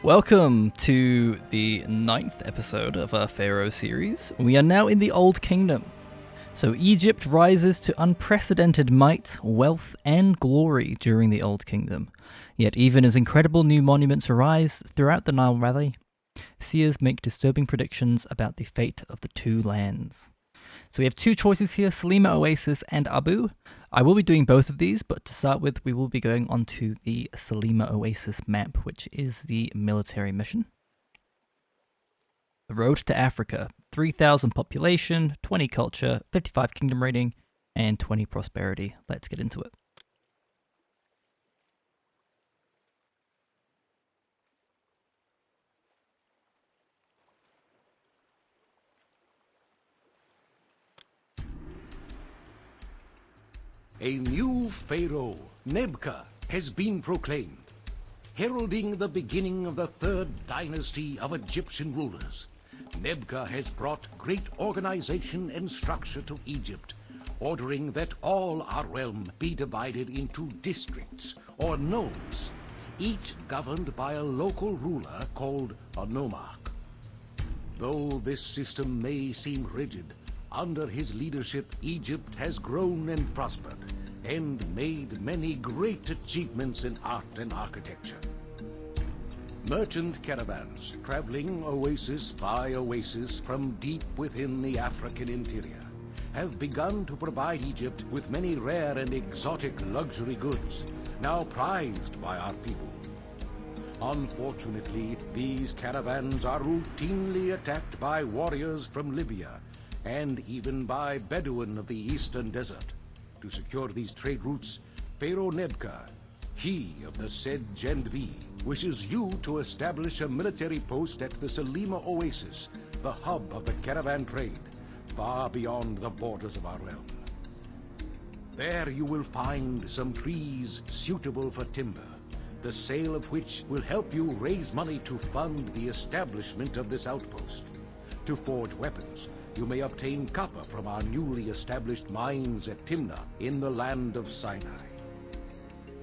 Welcome to the 9th episode of our Pharaoh series. We are now in the Old Kingdom. So Egypt rises to unprecedented might, wealth, and glory during the Old Kingdom. Yet even as incredible new monuments arise throughout the Nile Valley, seers make disturbing predictions about the fate of the two lands. So we have two choices here, Selima, Oasis, and Abu. I will be doing both of these, but to start with, we will be going onto the Selima Oasis map, which is the military mission. The Road to Africa, 3,000 population, 20 culture, 55 kingdom rating, and 20 prosperity. Let's get into it. A new Pharaoh, Nebka, has been proclaimed, heralding the beginning of the third dynasty of Egyptian rulers. Nebka has brought great organization and structure to Egypt, ordering that all our realm be divided into districts, or nomes, each governed by a local ruler called a nomarch. Though this system may seem rigid, under his leadership, Egypt has grown and prospered, and made many great achievements in art and architecture. Merchant caravans traveling oasis by oasis from deep within the African interior have begun to provide Egypt with many rare and exotic luxury goods, now prized by our people. Unfortunately, these caravans are routinely attacked by warriors from Libya, and even by Bedouin of the eastern desert. To secure these trade routes, Pharaoh Nebka, he of the said Gendbi, wishes you to establish a military post at the Selima Oasis, the hub of the caravan trade, far beyond the borders of our realm. There you will find some trees suitable for timber, the sale of which will help you raise money to fund the establishment of this outpost. To forge weapons, you may obtain copper from our newly established mines at Timna in the land of Sinai.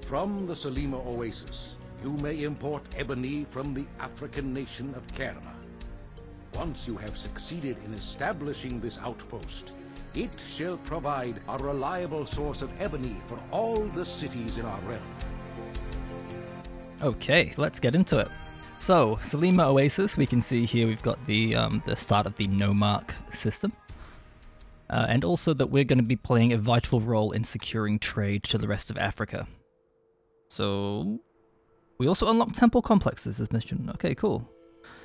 From the Selima Oasis, you may import ebony from the African nation of Kerma. Once you have succeeded in establishing this outpost, it shall provide a reliable source of ebony for all the cities in our realm. Okay, let's get into it. So, Selima Oasis, we can see here we've got the start of the nomarch system. And also that we're going to be playing a vital role in securing trade to the rest of Africa. So, we also unlock temple complexes this mission. Okay, cool.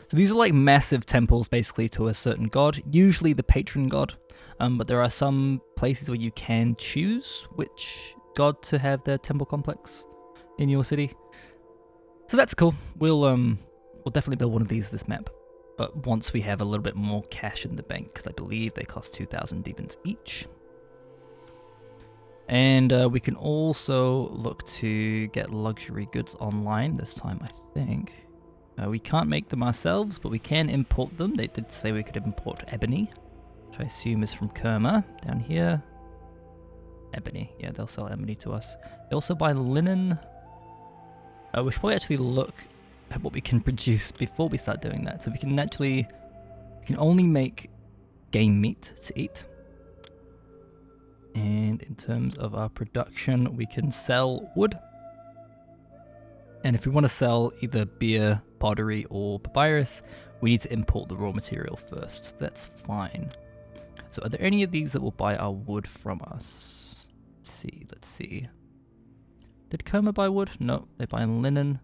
So these are like massive temples basically to a certain god, usually the patron god. But there are some places where you can choose which god to have their temple complex in your city. So that's cool. We'll definitely build one of these this map, but once we have a little bit more cash in the bank, because I believe they cost 2,000 demons each. And we can also look to get luxury goods online this time, I think. We can't make them ourselves, but we can import them. They did say we could import ebony, which I assume is from Kerma down here. Ebony, yeah, they'll sell ebony to us. They also buy linen. We should probably actually look at what we can produce before we start doing that. So we can only make game meat to eat. And in terms of our production, we can sell wood. And if we want to sell either beer, pottery, or papyrus, we need to import the raw material first. That's fine. So are there any of these that will buy our wood from us? Let's see. Did Kerma buy wood? No, they buy linen.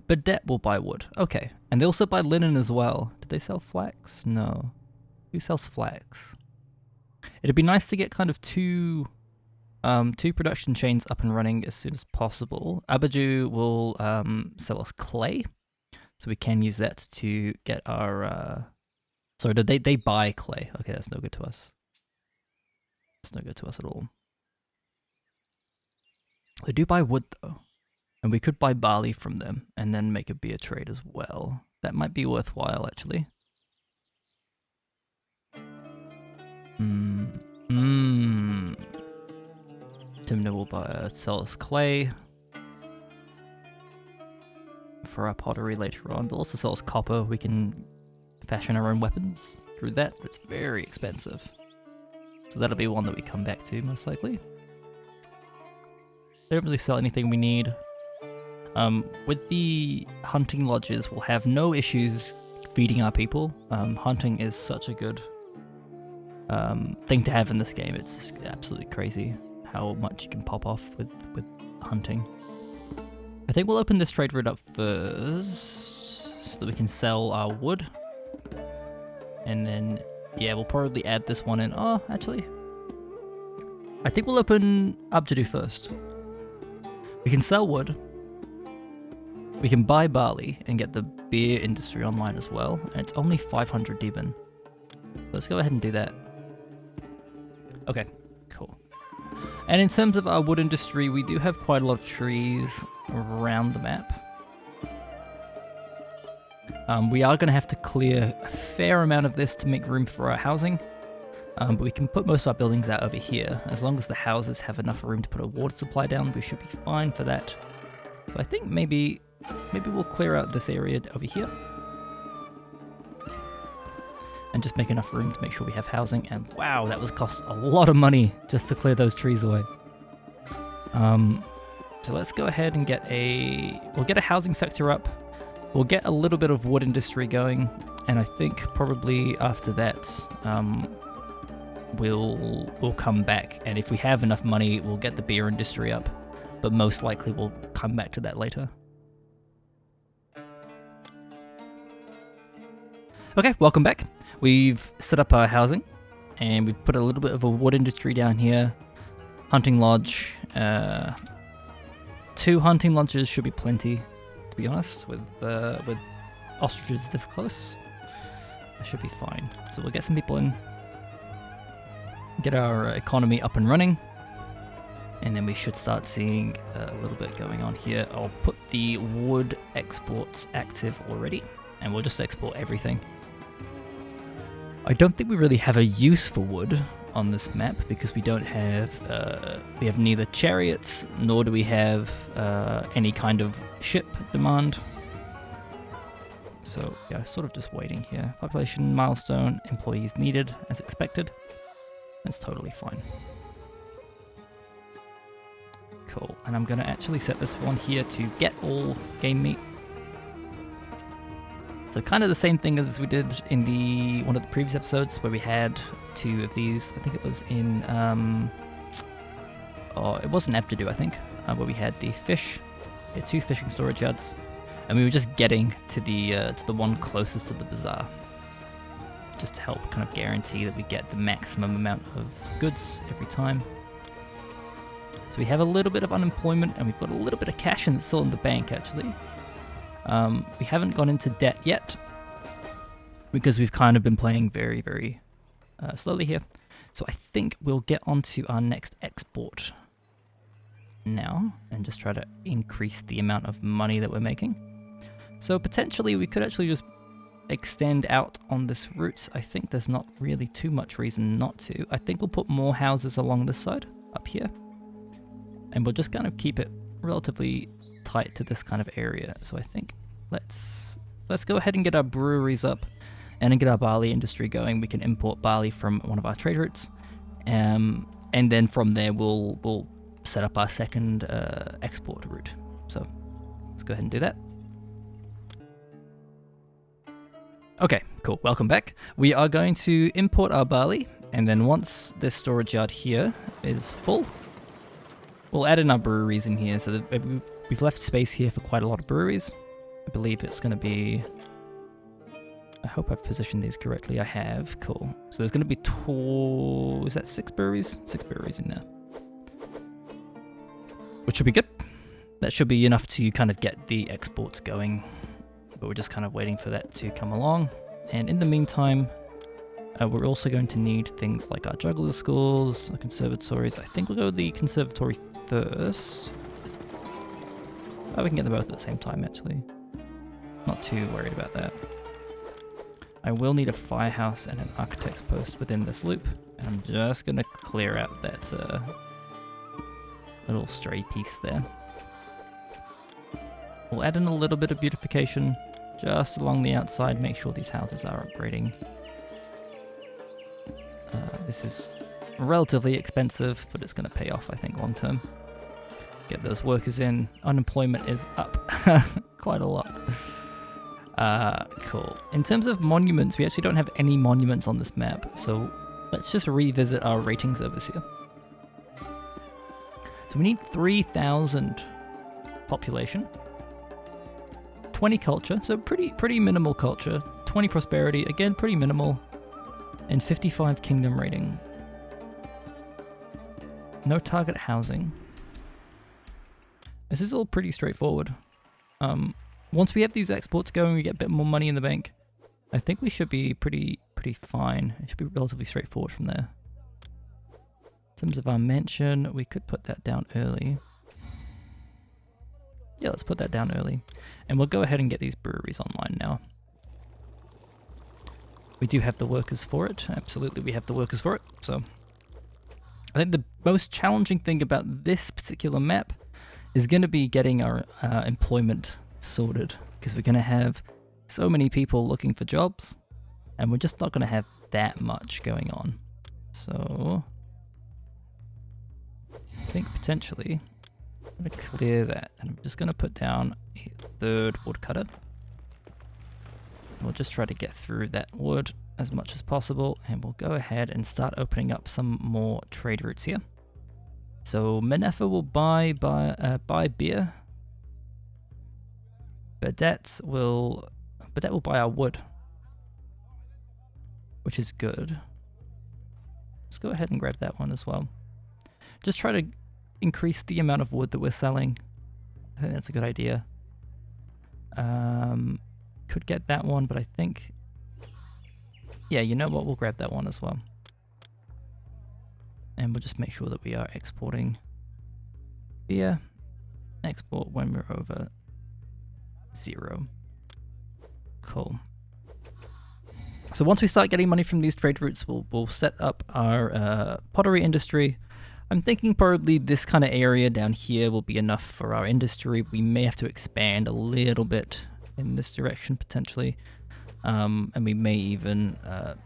Badet will buy wood. Okay. And they also buy linen as well. Did they sell flax? No. Who sells flax? It'd be nice to get kind of two production chains up and running as soon as possible. Abaju will sell us clay. So we can use that to get our... Sorry, they buy clay. Okay, that's no good to us. That's no good to us at all. They do buy wood though, and we could buy barley from them and then make a beer trade as well. That might be worthwhile actually. Timna will sell us clay. for our pottery later on. They'll also sell us copper. We can fashion our own weapons through that, but it's very expensive. So that'll be one that we come back to, most likely. They don't really sell anything we need. With the hunting lodges, we'll have no issues feeding our people. Hunting is such a good thing to have in this game. It's just absolutely crazy how much you can pop off with hunting. I think we'll open this trade route up first so that we can sell our wood. And then, yeah, we'll probably add this one in. Oh, actually, I think we'll open Abjadu first. We can sell wood. We can buy barley and get the beer industry online as well. And it's only 500 Deben. Let's go ahead and do that. Okay, cool. And in terms of our wood industry, we do have quite a lot of trees around the map. We are going to have to clear a fair amount of this to make room for our housing. But we can put most of our buildings out over here. As long as the houses have enough room to put a water supply down, we should be fine for that. So I think maybe we'll clear out this area over here. And just make enough room to make sure we have housing. And wow, that was cost a lot of money just to clear those trees away. So let's go ahead and we'll get a housing sector up. We'll get a little bit of wood industry going. And I think probably after that, we'll come back. And if we have enough money, we'll get the beer industry up. But most likely we'll come back to that later. Okay, welcome back. We've set up our housing, and we've put a little bit of a wood industry down here. Hunting lodge. 2 hunting lodges should be plenty, to be honest, with ostriches this close. That should be fine. So we'll get some people in, get our economy up and running, and then we should start seeing a little bit going on here. I'll put the wood exports active already, and we'll just export everything. I don't think we really have a use for wood on this map because we don't have, we have neither chariots nor do we have any kind of ship demand. So yeah, sort of just waiting here. Population milestone, employees needed as expected. That's totally fine. Cool, and I'm gonna actually set this one here to get all game meat. So kind of the same thing as we did in one of the previous episodes where we had 2 of these. I think it was in, it was in Abjadu, I think, where we had the fish. We had 2 fishing storage yards, and we were just getting to the one closest to the bazaar, just to help kind of guarantee that we get the maximum amount of goods every time. So we have a little bit of unemployment, and we've got a little bit of cash still in the bank, actually. We haven't gone into debt yet because we've kind of been playing very, very slowly here. So I think we'll get onto our next export now and just try to increase the amount of money that we're making. So potentially we could actually just extend out on this route. I think there's not really too much reason not to. I think we'll put more houses along this side up here, and we'll just kind of keep it relatively tight to this kind of area. So I think let's go ahead and get our breweries up and then get our barley industry going. We can import barley from one of our trade routes, and then from there we'll set up our second export route. So let's go ahead and do that. Okay, cool, welcome back. We are going to import our barley, and then once this storage yard here is full, we'll add in our breweries in here. So that we've left space here for quite a lot of breweries. I believe it's going to be... I hope I've positioned these correctly. I have. Cool. So there's going to be is that 6 breweries? 6 breweries in there. Which should be good. That should be enough to kind of get the exports going. But we're just kind of waiting for that to come along. And in the meantime, we're also going to need things like our juggler schools, our conservatories. I think we'll go with the conservatory first. Oh, we can get them both at the same time, actually. Not too worried about that. I will need a firehouse and an architect's post within this loop. And I'm just going to clear out that little stray piece there. We'll add in a little bit of beautification just along the outside, make sure these houses are upgrading. This is relatively expensive, but it's going to pay off, I think, long term. Get those workers in. Unemployment is up quite a lot. Cool. In terms of monuments, we actually don't have any monuments on this map, so let's just revisit our rating service here. So we need 3,000 population, 20 culture, so pretty minimal culture, 20 prosperity, again pretty minimal, and 55 kingdom rating. No target housing. This is all pretty straightforward. Once we have these exports going, we get a bit more money in the bank. I think we should be pretty fine. It should be relatively straightforward from there. In terms of our mansion, we could put that down early. Yeah, let's put that down early. And we'll go ahead and get these breweries online now. We do have the workers for it. Absolutely, we have the workers for it. So I think the most challenging thing about this particular map is going to be getting our employment sorted, because we're going to have so many people looking for jobs, and we're just not going to have that much going on. So I think potentially I'm going to clear that, and I'm just going to put down a third woodcutter. We'll just try to get through that wood as much as possible, and we'll go ahead and start opening up some more trade routes here. So Menefa will buy beer. Badet will buy our wood, which is good. Let's go ahead and grab that one as well. Just try to increase the amount of wood that we're selling. I think that's a good idea. Could get that one, but I think, yeah, you know what? We'll grab that one as well. And we'll just make sure that we are exporting beer. Export when we're over 0. Cool. So once we start getting money from these trade routes, we'll set up our pottery industry. I'm thinking probably this kind of area down here will be enough for our industry. We may have to expand a little bit in this direction potentially. And we may even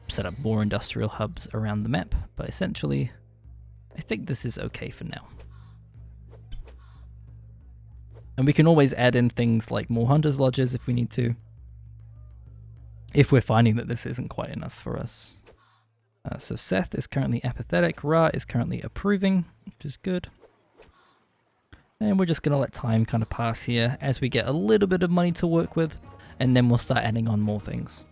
set up more industrial hubs around the map. But essentially, I think this is okay for now. And we can always add in things like more hunters' lodges if we need to, if we're finding that this isn't quite enough for us. So Seth is currently apathetic, Ra is currently approving, which is good. And we're just going to let time kind of pass here as we get a little bit of money to work with, and then we'll start adding on more things.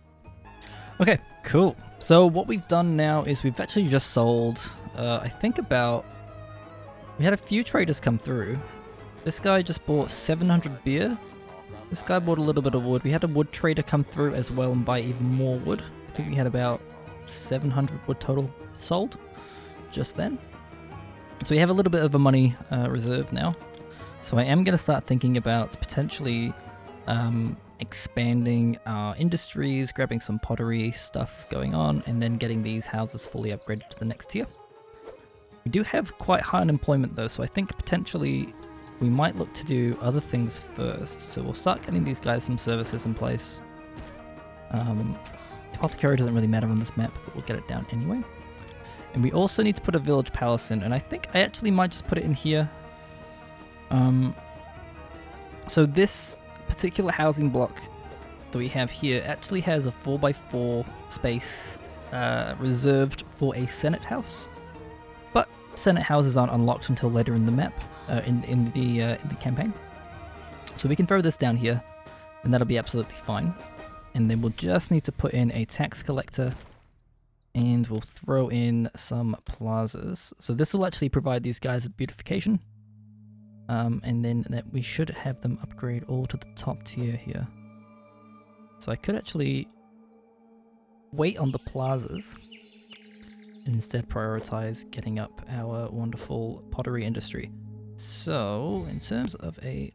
Okay, cool. So what we've done now is we've actually just sold, I think we had a few traders come through. This guy just bought 700 beer. This guy bought a little bit of wood. We had a wood trader come through as well and buy even more wood. I think we had about 700 wood total sold just then. So we have a little bit of a money reserve now. So I am going to start thinking about potentially expanding our industries, grabbing some pottery stuff going on, and then getting these houses fully upgraded to the next tier. We do have quite high unemployment though, so I think potentially we might look to do other things first. So we'll start getting these guys some services in place. Apothecary doesn't really matter on this map, but we'll get it down anyway. And we also need to put a village palace in, and I think I actually might just put it in here. So this particular housing block that we have here actually has a 4x4 space reserved for a Senate house. But Senate houses aren't unlocked until later in the map, in the campaign. So we can throw this down here, and that'll be absolutely fine. And then we'll just need to put in a tax collector, and we'll throw in some plazas. So this will actually provide these guys with beautification. And then that we should have them upgrade all to the top tier here. So I could actually wait on the plazas and instead prioritize getting up our wonderful pottery industry. So in terms of a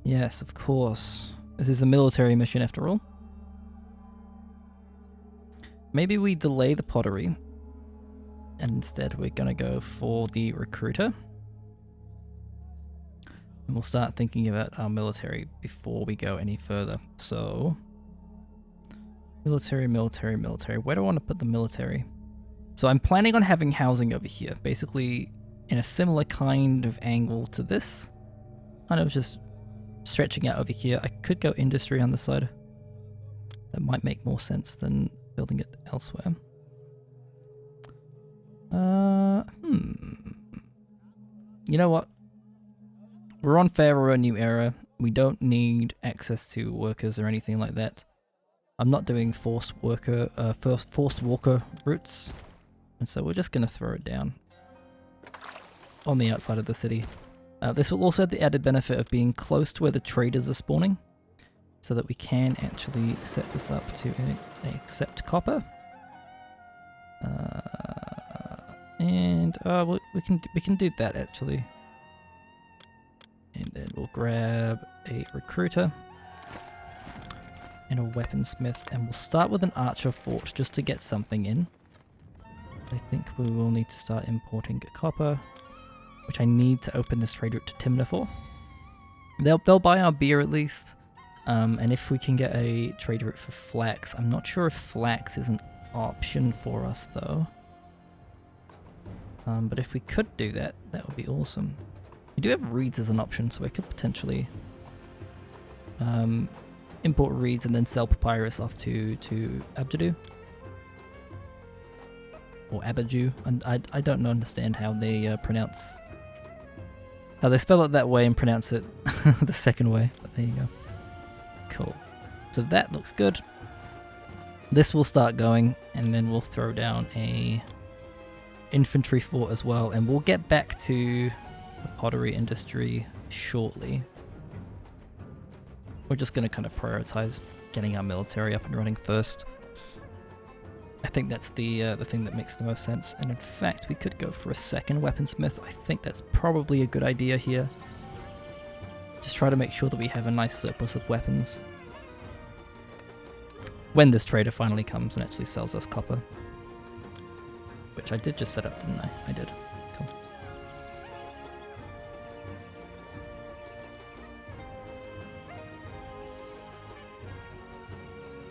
yes, of course. This is a military mission after all. Maybe we delay the pottery, and instead we're going to go for the recruiter. And we'll start thinking about our military before we go any further. So, military. Where do I want to put the military? So I'm planning on having housing over here, basically in a similar kind of angle to this. Kind of just stretching out over here. I could go industry on the side. That might make more sense than building it elsewhere. You know what? We're on Pharaoh New Era. We don't need access to workers or anything like that. I'm not doing forced walker routes, and so we're just gonna throw it down on the outside of the city. This will also have the added benefit of being close to where the traders are spawning, so that we can actually set this up to accept copper. We can do that actually. And then we'll grab a recruiter and a weaponsmith, and we'll start with an archer fort just to get something in. I think we will need to start importing copper, which I need to open this trade route to Timna for. They'll buy our beer at least, and if we can get a trade route for flax, I'm not sure if flax is an option for us though. But if we could do that, that would be awesome. We do have reeds as an option, so I could potentially import reeds and then sell papyrus off to Abjadu. Or Abaju. And I don't understand how they pronounce... how they spell it that way and pronounce it the second way. But there you go. Cool. So that looks good. This will start going, and then we'll throw down a infantry fort as well, and we'll get back to the pottery industry shortly. We're just going to kind of prioritize getting our military up and running first. I think that's the thing that makes the most sense, and in fact we could go for a second weaponsmith. I think that's probably a good idea here. Just try to make sure that we have a nice surplus of weapons when this trader finally comes and actually sells us copper. Which I did just set up, didn't I? I did. Cool.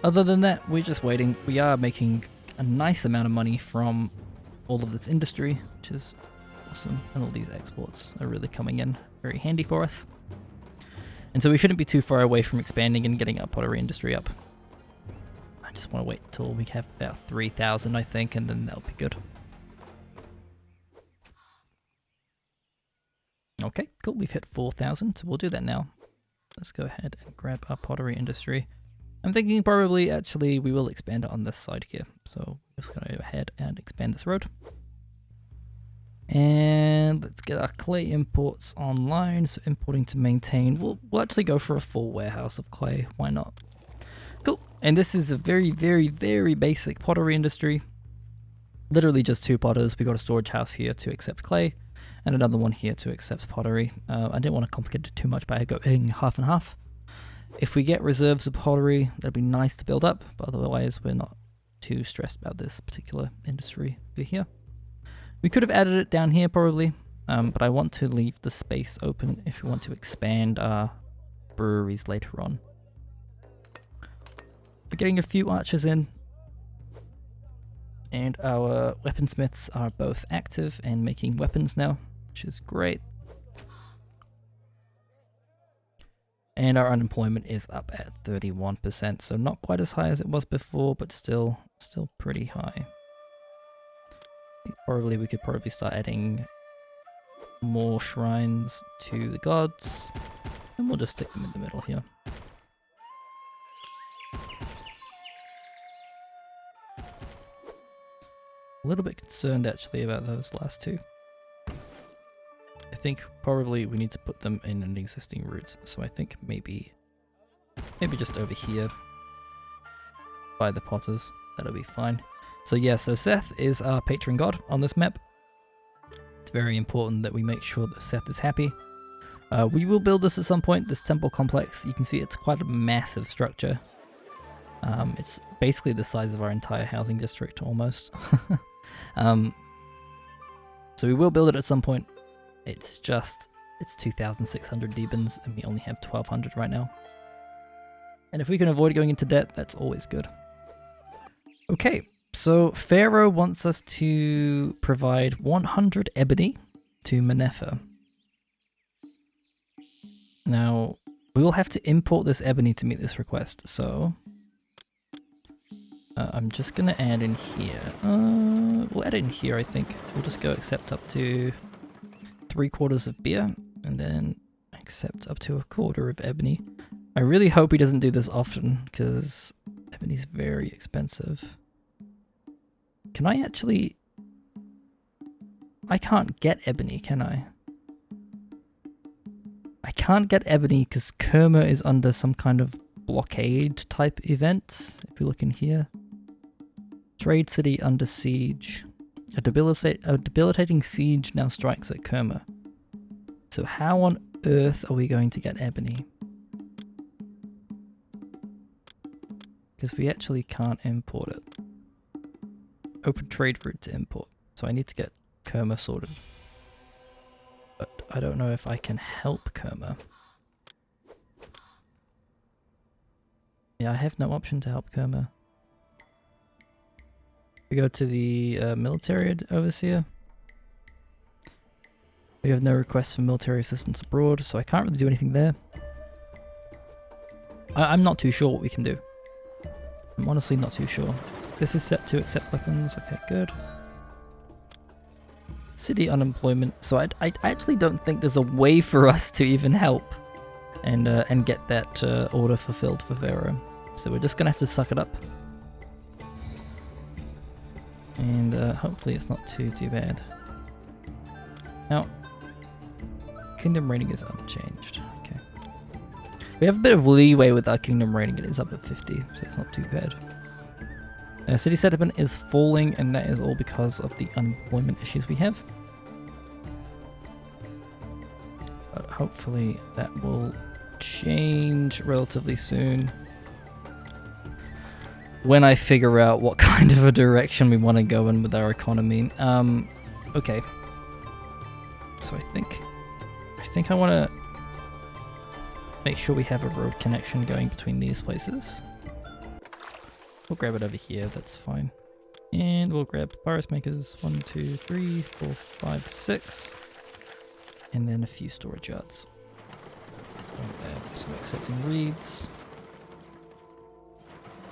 Other than that, we're just waiting. We are making a nice amount of money from all of this industry, which is awesome. And all these exports are really coming in very handy for us. And so we shouldn't be too far away from expanding and getting our pottery industry up. I just want to wait until we have about 3,000, I think, and then that'll be good. Okay, cool. We've hit 4,000, so we'll do that now. Let's go ahead and grab our pottery industry. I'm thinking probably, actually, we will expand it on this side here. So we're just going to go ahead and expand this road. And let's get our clay imports online. So importing to maintain. We'll actually go for a full warehouse of clay. Why not? Cool. And this is a very, very, very basic pottery industry. Literally just 2 potters. We got a storage house here to accept clay, and another one here to accept pottery. I didn't want to complicate it too much by going half and half. If we get reserves of pottery, that'd be nice to build up, but otherwise we're not too stressed about this particular industry over here. We could have added it down here probably, but I want to leave the space open if we want to expand our breweries later on. We're getting a few archers in, and our weaponsmiths are both active and making weapons now, which is great. And our unemployment is up at 31%, so not quite as high as it was before, but still pretty high. We could probably start adding more shrines to the gods, and we'll just stick them in the middle here. A little bit concerned actually about those last two. I think probably we need to put them in an existing route, so I think maybe just over here by the potters, that'll be fine. So yeah, so Seth is our patron god on this map. It's very important that we make sure that Seth is happy. We will build this at some point, this temple complex. You can see it's quite a massive structure. It's basically the size of our entire housing district almost. So we will build it at some point. It's just it's 2,600 Debens and we only have 1,200 right now. And if we can avoid going into debt, that's always good. Okay, so Pharaoh wants us to provide 100 ebony to Manetha. Now, we will have to import this ebony to meet this request, so I'm just going to add in here. We'll add it in here, I think. We'll just go accept up to 3/4 of beer, and then accept up to 1/4 of ebony. I really hope he doesn't do this often, because ebony's very expensive. Can I actually... I can't get ebony, can I? I can't get ebony because Kerma is under some kind of blockade type event. If you look in here. Trade city under siege. A debilitating siege now strikes at Kerma. So how on earth are we going to get ebony? Because we actually can't import it. Open trade route to import. So I need to get Kerma sorted. But I don't know if I can help Kerma. Yeah, I have no option to help Kerma. We go to the military overseer. We have no requests for military assistance abroad, so I can't really do anything there. I'm not too sure what we can do. I'm honestly not too sure. This is set to accept weapons. Okay, good. City unemployment. So I actually don't think there's a way for us to even help and get that order fulfilled for Pharaoh. So we're just gonna have to suck it up. And hopefully it's not too bad. Now, kingdom rating is unchanged. Okay. We have a bit of leeway with our kingdom rating. It is up at 50, so it's not too bad. City settlement is falling, and that is all because of the unemployment issues we have. But hopefully that will change relatively soon. When I figure out what kind of a direction we want to go in with our economy. Okay. So I think I want to make sure we have a road connection going between these places. We'll grab it over here, that's fine. And we'll grab papyrus makers, 1, 2, 3, 4, 5, 6. And then a few storage yards. So accepting reeds.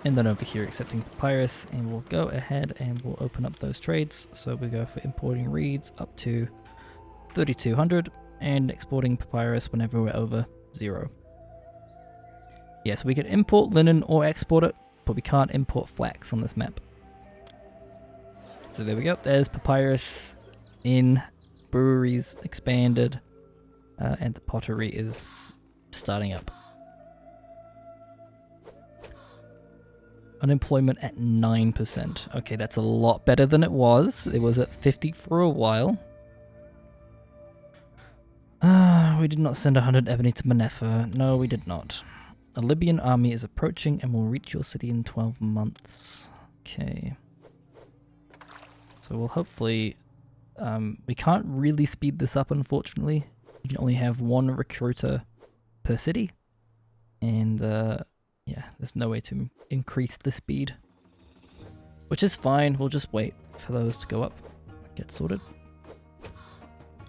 And then over here accepting papyrus, and we'll go ahead and we'll open up those trades. So we go for importing reeds up to 3,200 and exporting papyrus whenever we're over 0. Yeah, so we can import linen or export it, but we can't import flax on this map. So there we go, there's papyrus in, breweries expanded, and the pottery is starting up. Unemployment at 9%. Okay, that's a lot better than it was. It was at 50 for a while. We did not send 100 ebony to Manetha. No, we did not. A Libyan army is approaching and will reach your city in 12 months. Okay. So we'll hopefully... we can't really speed this up, unfortunately. You can only have 1 recruiter per city. And, yeah, there's no way to increase the speed. Which is fine, we'll just wait for those to go up and get sorted.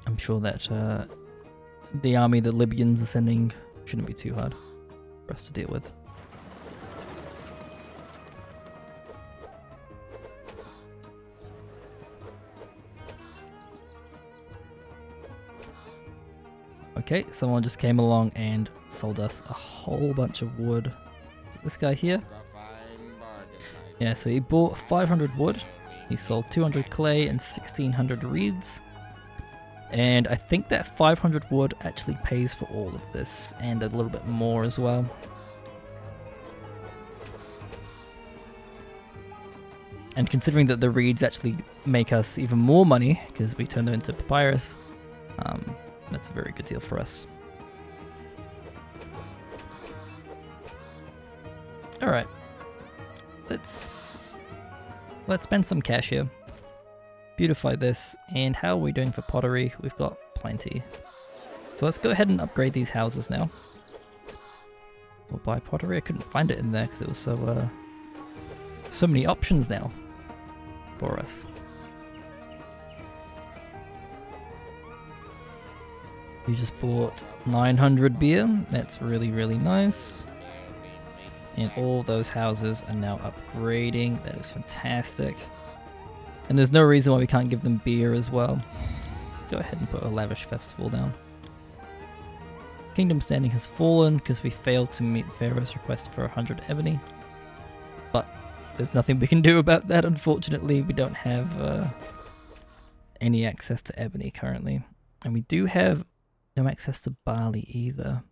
I'm sure that the army the Libyans are sending shouldn't be too hard for us to deal with. Okay, someone just came along and sold us a whole bunch of wood. Is it this guy here? Yeah, so he bought 500 wood, he sold 200 clay and 1600 reeds. And I think that 500 wood actually pays for all of this, and a little bit more as well. And considering that the reeds actually make us even more money, because we turn them into papyrus, that's a very good deal for us. Alright. Let's spend some cash here. Beautify this, and how are we doing for pottery? We've got plenty. So So let's go ahead and upgrade these houses now. We'll buy pottery. I couldn't find it in there because it was so many options now for us. We just bought 900 beer. That's really, really nice. And all those houses are now upgrading. That is fantastic. And there's no reason why we can't give them beer as well. Go ahead and put a lavish festival down. Kingdom standing has fallen because we failed to meet Pharaoh's request for 100 ebony. But there's nothing we can do about that, unfortunately. We don't have any access to ebony currently. And we do have no access to barley either.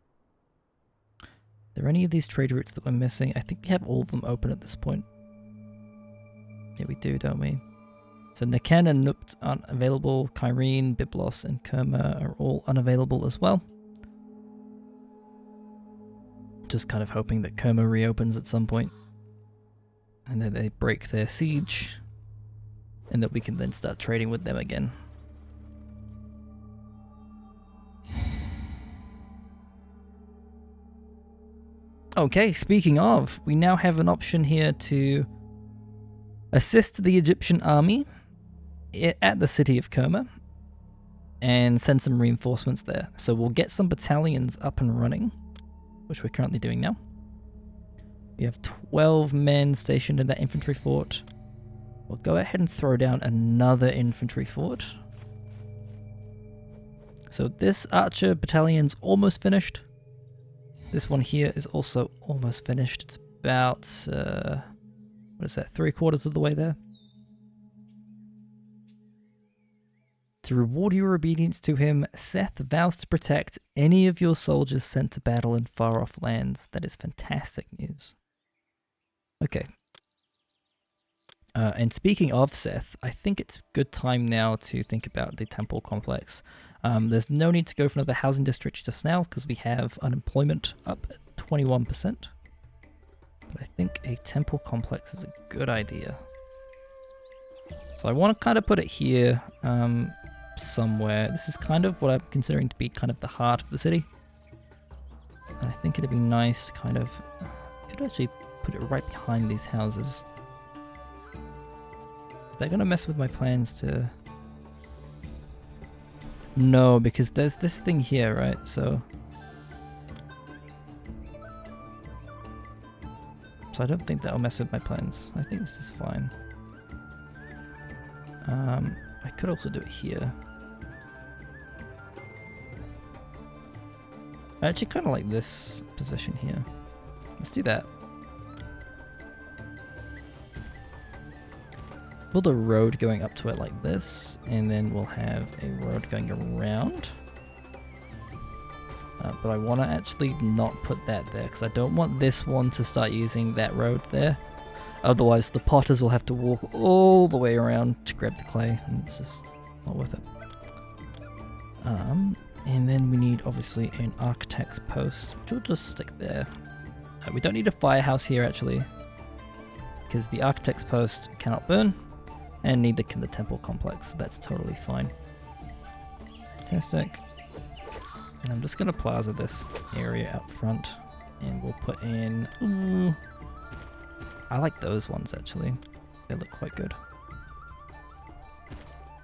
Are there any of these trade routes that we're missing? I think we have all of them open at this point. Yeah, we do, don't we? So Naken and Nupt aren't available. Kyrene, Byblos, and Kerma are all unavailable as well. Just kind of hoping that Kerma reopens at some point. And that they break their siege. And that we can then start trading with them again. Okay, speaking of, we now have an option here to assist the Egyptian army at the city of Kerma and send some reinforcements there. So we'll get some battalions up and running, which we're currently doing now. We have 12 men stationed in that infantry fort. We'll go ahead and throw down another infantry fort. So this archer battalion's almost finished. This one here is also almost finished. It's about, what is that, 3/4 of the way there. To reward your obedience to him, Seth vows to protect any of your soldiers sent to battle in far-off lands. That is fantastic news. Okay. And speaking of Seth, I think it's a good time now to think about the temple complex. There's no need to go for another housing district just now because we have unemployment up at 21%. But I think a temple complex is a good idea. So I want to kind of put it here somewhere. This is kind of what I'm considering to be kind of the heart of the city. And I think it'd be nice to kind of... I could actually put it right behind these houses. Is that going to mess with my plans to... No, because there's this thing here, right? So I don't think that'll mess with my plans. I think this is fine. I could also do it here. I actually kind of like this position here. Let's do that. Build a road going up to it like this, and then we'll have a road going around. But I want to actually not put that there, because I don't want this one to start using that road there. Otherwise, the potters will have to walk all the way around to grab the clay, and it's just not worth it. And then we need, obviously, an architect's post, which we'll just stick there. We don't need a firehouse here, actually, because the architect's post cannot burn. And neither can the temple complex, so that's totally fine. Fantastic. And I'm just going to plaza this area out front. And we'll put in... Ooh, I like those ones, actually. They look quite good.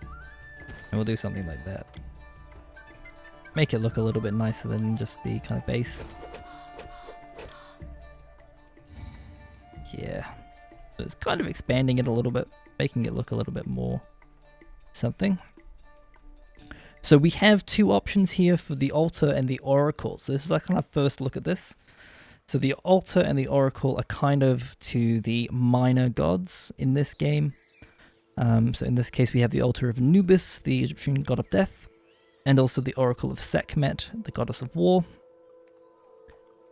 And we'll do something like that. Make it look a little bit nicer than just the kind of base. Yeah. So it's kind of expanding it a little bit. Making it look a little bit more something. So we have two options here for the altar and the oracle. So this is our kind of first look at this. So the altar and the oracle are kind of to the minor gods in this game. So in this case we have the altar of Anubis, the Egyptian god of death, and also the oracle of Sekhmet, the goddess of war.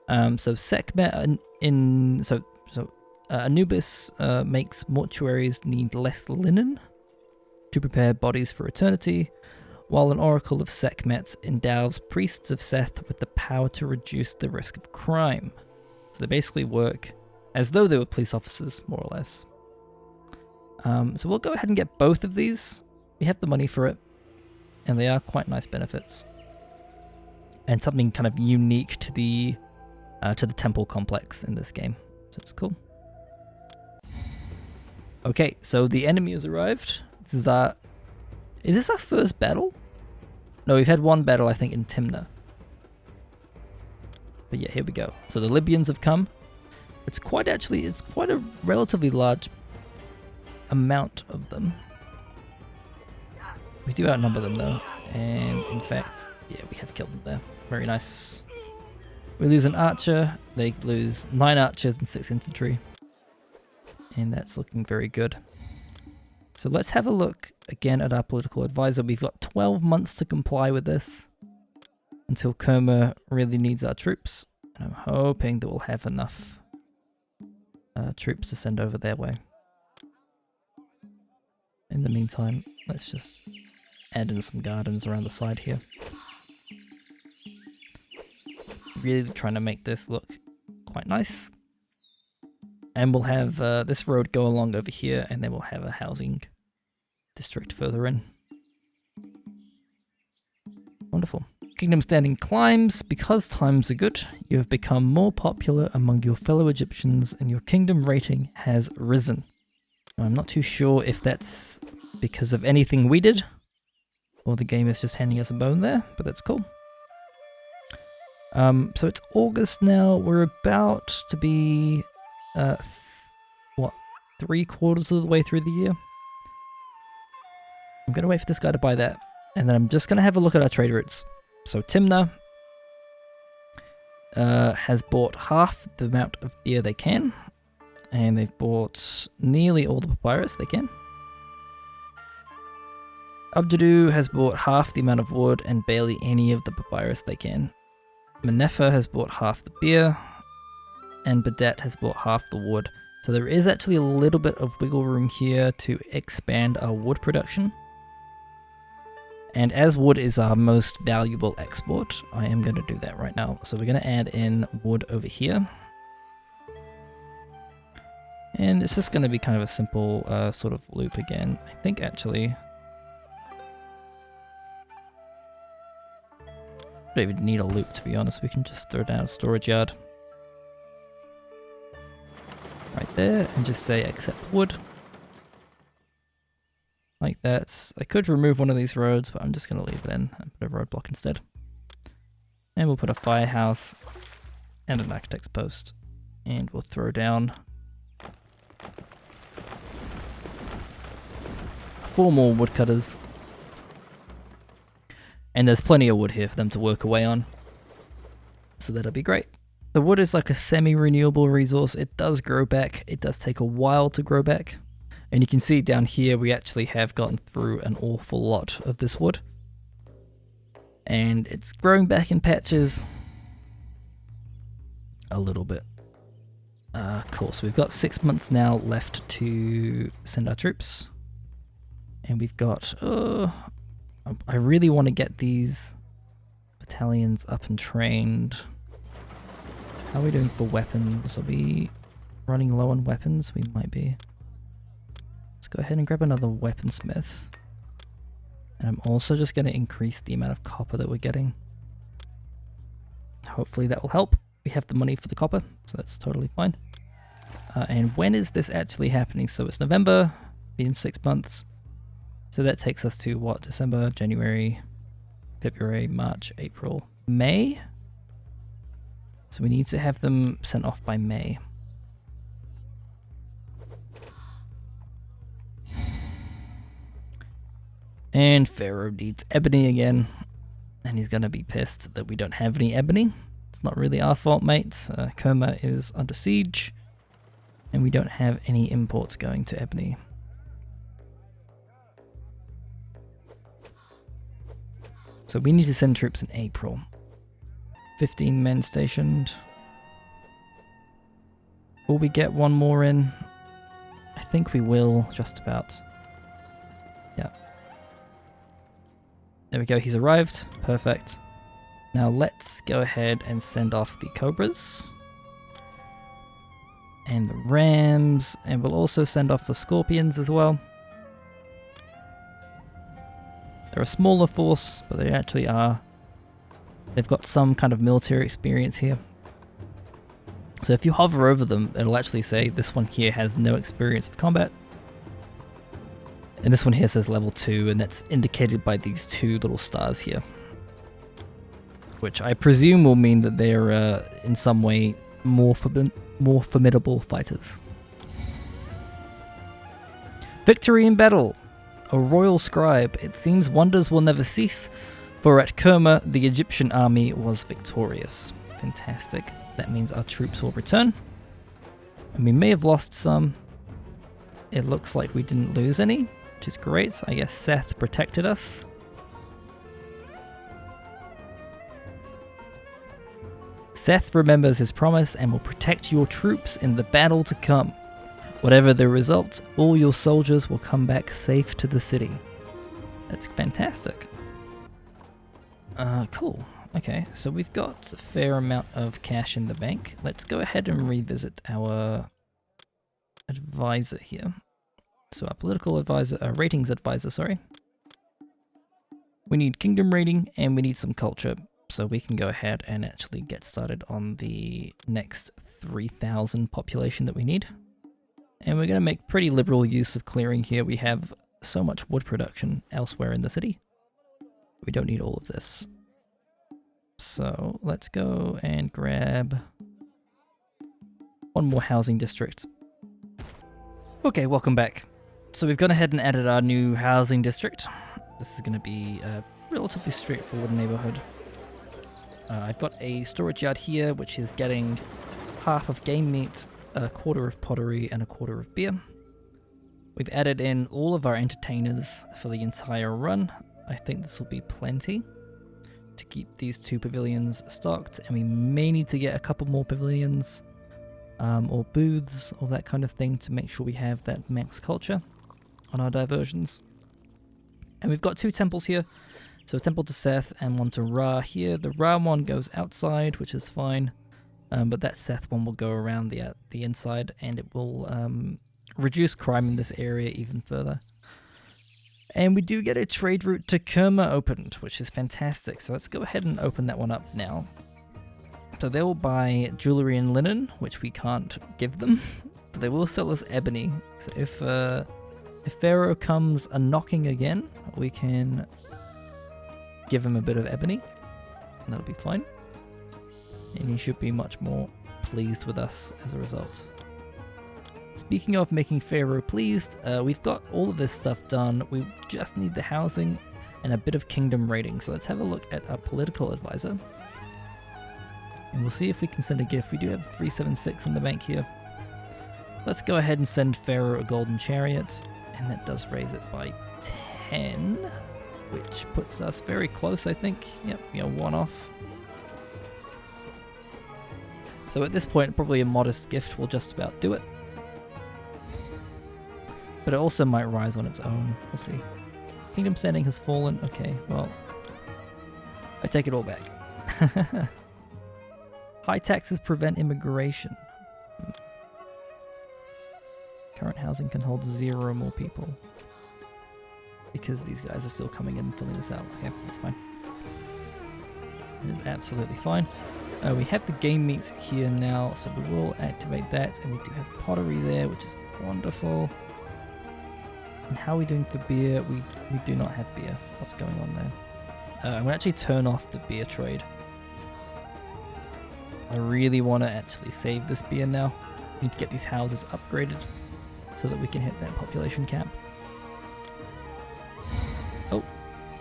So Sekhmet Anubis makes mortuaries need less linen to prepare bodies for eternity, while an oracle of Sekhmet endows priests of Seth with the power to reduce the risk of crime. So they basically work as though they were police officers, more or less. So we'll go ahead and get both of these. We have the money for it, and they are quite nice benefits. and something kind of unique to the temple complex in this game. So it's cool. Okay, so the enemy has arrived. This is this our first battle? No, we've had one battle, I think, in Timna. But yeah, here we go. So the Libyans have come. It's quite a relatively large amount of them. We do outnumber them though, and in fact, yeah, we have killed them there. Very nice. We lose an archer, they lose 9 archers and 6 infantry. And that's looking very good. So let's have a look again at our political advisor. We've got 12 months to comply with this until Kerma really needs our troops. And I'm hoping that we'll have enough troops to send over their way. In the meantime, let's just add in some gardens around the side here. Really trying to make this look quite nice. And we'll have this road go along over here, and then we'll have a housing district further in. Wonderful. Kingdom standing climbs. Because times are good, you have become more popular among your fellow Egyptians, and your kingdom rating has risen. I'm not too sure if that's because of anything we did, or the game is just handing us a bone there, but that's cool. So it's August now. We're about to be, 3/4 of the way through the year. I'm going to wait for this guy to buy that, and then I'm just going to have a look at our trade routes. So Timna has bought half the amount of beer they can, and they've bought nearly all the papyrus they can. Abjadu has bought half the amount of wood and barely any of the papyrus they can. Manefa has bought half the beer, and Badet has bought half the wood. So there is actually a little bit of wiggle room here to expand our wood production. And as wood is our most valuable export, I am going to do that right now. So we're going to add in wood over here. And it's just going to be kind of a simple sort of loop again. I think actually... we don't even need a loop, to be honest. We can just throw down a storage yard. Right there, and just say accept wood. Like that. I could remove one of these roads, but I'm just going to leave it in and put a roadblock instead. And we'll put a firehouse and an architect's post. And we'll throw down 4 more woodcutters. And there's plenty of wood here for them to work away on. So that'll be great. The wood is like a semi-renewable resource. It does grow back. It does take a while to grow back. And you can see down here we actually have gotten through an awful lot of this wood. And it's growing back in patches. A little bit. Cool, so we've got 6 months now left to send our troops. And we've got... I really want to get these battalions up and trained. How are we doing for weapons? Are we running low on weapons? We might be. Let's go ahead and grab another weaponsmith. And I'm also just going to increase the amount of copper that we're getting. Hopefully that will help. We have the money for the copper, so that's totally fine. And when is this actually happening? So it's November, in 6 months. So that takes us to what? December, January, February, March, April, May? So we need to have them sent off by May. And Pharaoh needs ebony again. And he's going to be pissed that we don't have any ebony. It's not really our fault, mate. Kerma is under siege. And we don't have any imports going to ebony. So we need to send troops in April. 15 men stationed. Will we get one more in? I think we will, just about. Yeah. There we go, he's arrived. Perfect. Now let's go ahead and send off the Cobras. And the Rams. And we'll also send off the Scorpions as well. They're a smaller force, but they actually are They've got some kind of military experience here. So if you hover over them, it'll actually say this one here has no experience of combat. And this one here says level 2, and that's indicated by these 2 little stars here. Which I presume will mean that they're in some way more formidable fighters. Victory in battle! A royal scribe. It seems wonders will never cease, for at Kerma the Egyptian army was victorious. Fantastic. That means our troops will return. And we may have lost some. It looks like we didn't lose any, which is great. I guess Seth protected us. Seth remembers his promise and will protect your troops in the battle to come. Whatever the result, all your soldiers will come back safe to the city. That's fantastic. Cool. Okay, so we've got a fair amount of cash in the bank. Let's go ahead and revisit our advisor here. So our political advisor, ratings advisor, sorry. We need kingdom rating and we need some culture. So we can go ahead and actually get started on the next 3,000 population that we need. And we're going to make pretty liberal use of clearing here. We have so much wood production elsewhere in the city. We don't need all of this. So let's go and grab one more housing district. Okay, welcome back. So we've gone ahead and added our new housing district. This is going to be a relatively straightforward neighborhood. I've got a storage yard here, which is getting half of game meat, a quarter of pottery, and a quarter of beer. We've added in all of our entertainers for the entire run. I think this will be plenty to keep these 2 pavilions stocked, and we may need to get a couple more pavilions or booths or that kind of thing to make sure we have that max culture on our diversions. And we've got 2 temples here. So a temple to Seth and one to Ra here. The Ra one goes outside, which is fine, but that Seth one will go around the inside, and it will reduce crime in this area even further. And we do get a trade route to Kerma opened, which is fantastic. So let's go ahead and open that one up now. So they will buy jewelry and linen, which we can't give them, but they will sell us ebony. So if Pharaoh comes a-knocking again, we can give him a bit of ebony, and that'll be fine. And he should be much more pleased with us as a result. Speaking of making Pharaoh pleased, we've got all of this stuff done. We just need the housing and a bit of kingdom rating. So let's have a look at our political advisor. And we'll see if we can send a gift. We do have 376 in the bank here. Let's go ahead and send Pharaoh a golden chariot. And that does raise it by 10, which puts us very close, I think. Yep, we are 1 off. So at this point, probably a modest gift will just about do it. But it also might rise on its own. We'll see. Kingdom standing has fallen. Okay, well, I take it all back. High taxes prevent immigration. Current housing can hold 0 more people. Because these guys are still coming in and filling this out. Okay, that's fine. It is absolutely fine. We have the game meats here now, so we will activate that. And we do have pottery there, which is wonderful. And how are we doing for beer? We do not have beer. What's going on there? I'm going to actually turn off the beer trade. I really want to actually save this beer now. We need to get these houses upgraded so that we can hit that population cap. Oh,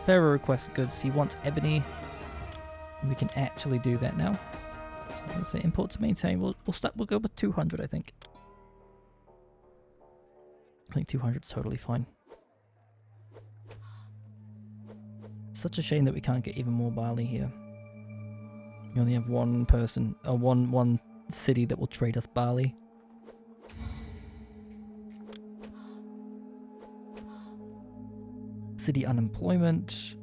Pharaoh requests goods. He wants ebony. And we can actually do that now. So I'm going to say import to maintain. We'll go with 200, I think. I think 200 is totally fine. Such a shame that we can't get even more barley here. We only have one person, one city that will trade us barley. City unemployment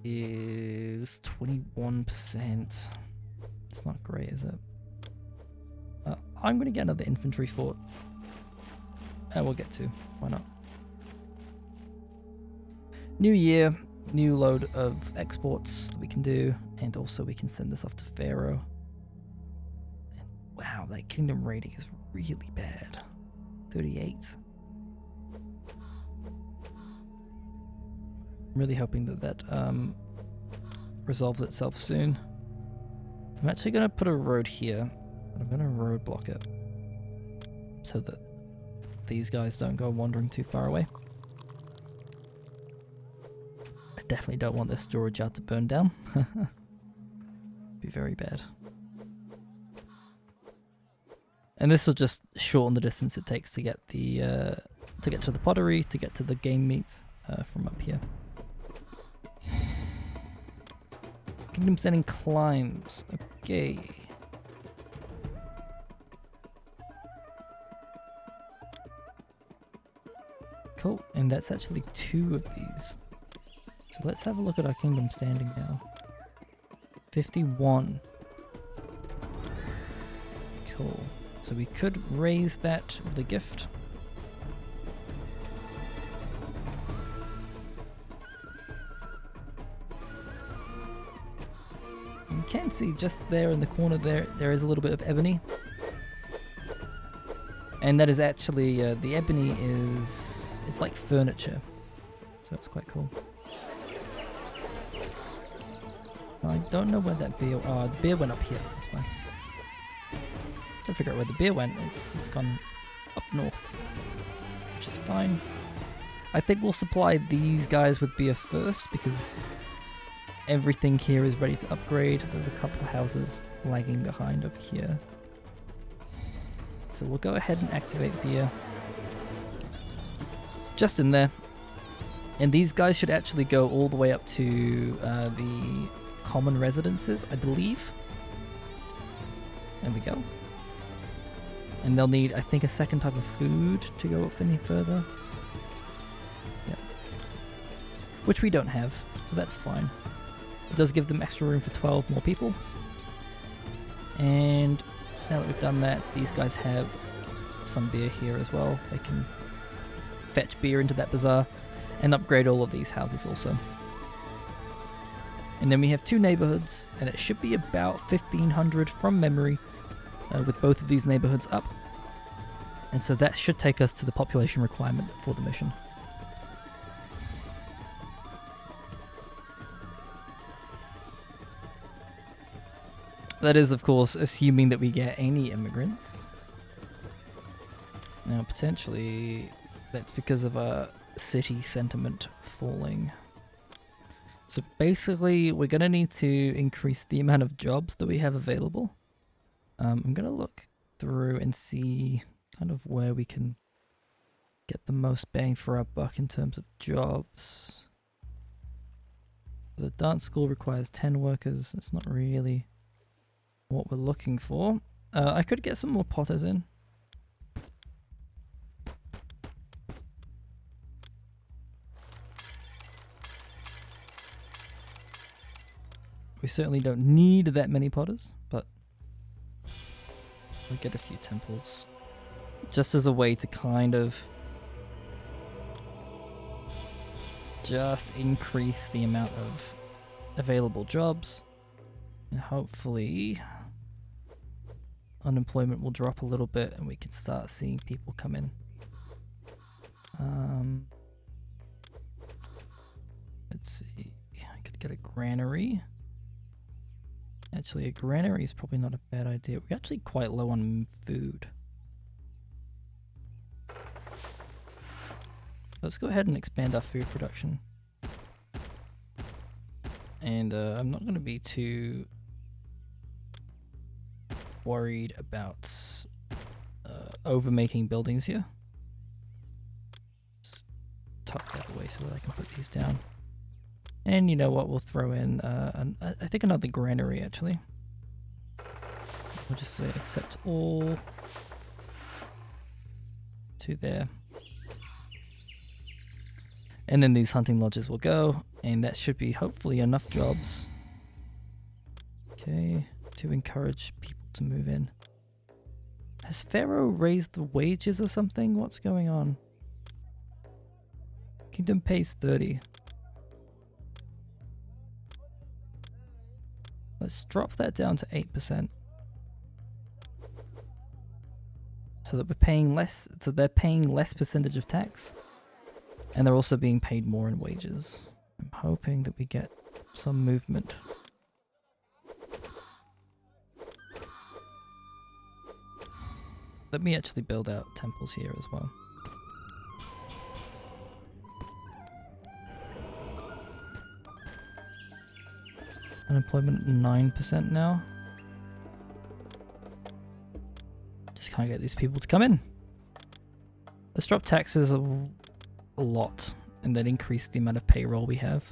is 21%. It's not great, is it? I'm going to get another infantry fort. We'll get to. Why not? New year. new load of exports that we can do, and also we can send this off to Pharaoh. And wow, that kingdom rating is really bad. 38. I'm really hoping that resolves itself soon. I'm actually going to put a road here. I'm going to road block it so that these guys don't go wandering too far away. I definitely don't want this storage yard to burn down. Be very bad. And this will just shorten the distance it takes to get the to get to the pottery, to get to the game meat from up here. Kingdom standing climbs. Okay. Cool, and that's actually 2 of these. So let's have a look at our kingdom standing now. 51. Cool. So we could raise that with a gift. You can see just there in the corner there is a little bit of ebony. And that is actually, the ebony is, it's like furniture. So it's quite cool. I don't know where that beer, the beer went up here, that's fine. Trying to figure out where the beer went, it's gone up north, which is fine. I think we'll supply these guys with beer first because everything here is ready to upgrade. There's a couple of houses lagging behind over here. So we'll go ahead and activate beer. Just in there. And these guys should actually go all the way up to the common residences, I believe. There we go. And they'll need, I think, a second type of food to go up any further. Yeah. Which we don't have, so that's fine. It does give them extra room for 12 more people. And now that we've done that, these guys have some beer here as well. They can fetch beer into that bazaar and upgrade all of these houses also. And then we have 2 neighborhoods, and it should be about 1,500 from memory with both of these neighborhoods up. And so that should take us to the population requirement for the mission. That is, of course, assuming that we get any immigrants. Now, potentially, that's because of a city sentiment falling. So basically, we're going to need to increase the amount of jobs that we have available. I'm going to look through and see kind of where we can get the most bang for our buck in terms of jobs. The dance school requires 10 workers. It's not really what we're looking for. I could get some more potters in. We certainly don't need that many potters, but we'll get a few temples. Just as a way to kind of just increase the amount of available jobs. And hopefully unemployment will drop a little bit and we can start seeing people come in. Let's see, I could get a granary. Actually, a granary is probably not a bad idea. We're actually quite low on food. Let's go ahead and expand our food production. And I'm not going to be too worried about over making buildings here. Just tuck that away so that I can put these down. And you know what, we'll throw in, I think another granary actually. We'll just say accept all to there. And then these hunting lodges will go, and that should be hopefully enough jobs. Okay, to encourage people to move in. Has Pharaoh raised the wages or something? What's going on? Kingdom pays 30. Let's drop that down to 8%. So that we're paying less, so they're paying less percentage of tax. And they're also being paid more in wages. I'm hoping that we get some movement. Let me actually build out temples here as well. Unemployment 9% now. Just can't get these people to come in. Let's drop taxes a lot and then increase the amount of payroll we have.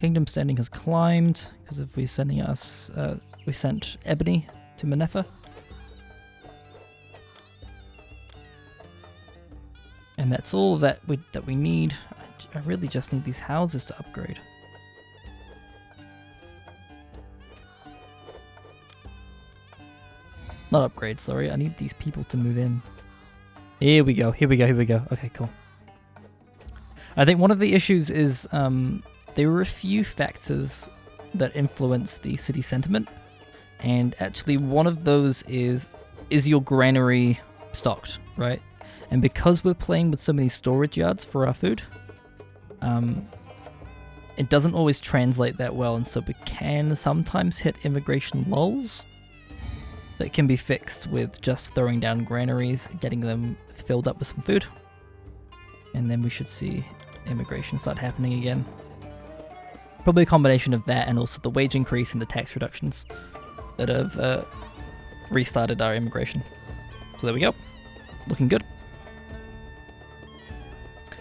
Kingdom standing has climbed because of we sending us we sent Ebony to Manefa. And that's all that we need. I really just need these houses to upgrade. Not upgrade, sorry. I need these people to move in. Here we go, here we go, here we go. Okay, cool. I think one of the issues is there are a few factors that influence the city sentiment. And actually one of those is your granary stocked, right? And because we're playing with so many storage yards for our food, it doesn't always translate that well, and so we can sometimes hit immigration lulls that can be fixed with just throwing down granaries, getting them filled up with some food, and then we should see immigration start happening again. Probably a combination of that and also the wage increase and the tax reductions that have restarted our immigration. So there we go, looking good.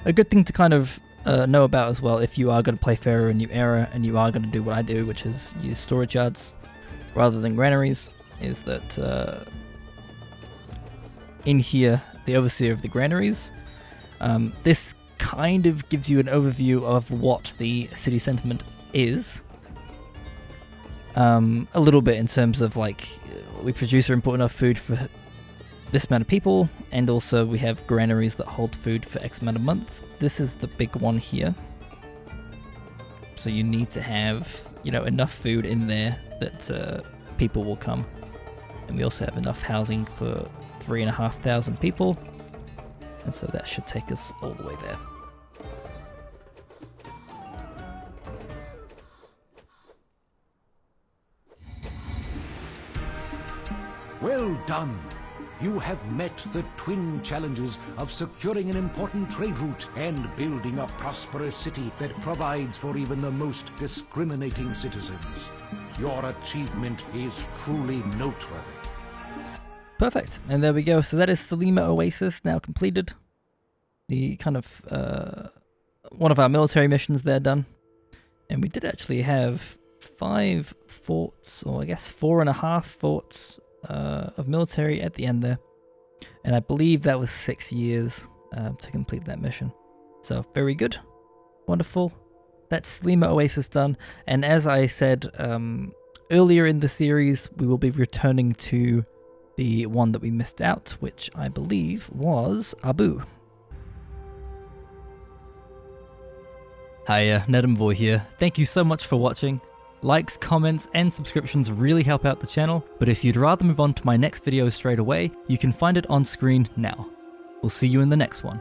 A good thing to kind of know about as well, if you are going to play Pharaoh in New Era and you are going to do what I do, which is use storage yards rather than granaries, is that in here, the overseer of the granaries, this kind of gives you an overview of what the city sentiment is. A little bit in terms of like, we produce or import enough food for this amount of people, and also we have granaries that hold food for X amount of months. This is the big one here. So you need to have, enough food in there that people will come. And we also have enough housing for 3,500 people. And so that should take us all the way there. Well done! You have met the twin challenges of securing an important trade route and building a prosperous city that provides for even the most discriminating citizens. Your achievement is truly noteworthy. Perfect, and there we go. So that is Selima Oasis now completed. The kind of one of our military missions there done. And we did actually have 5 forts, or I guess 4.5 forts of military at the end there, and I believe that was 6 years to complete that mission. So very good, wonderful. That's Selima Oasis done, and as I said earlier in the series, we will be returning to the one that we missed out, which I believe was Abu. Hi, Nedamvoy here. Thank you so much for watching. Likes, comments, and subscriptions really help out the channel, but if you'd rather move on to my next video straight away, you can find it on screen now. We'll see you in the next one.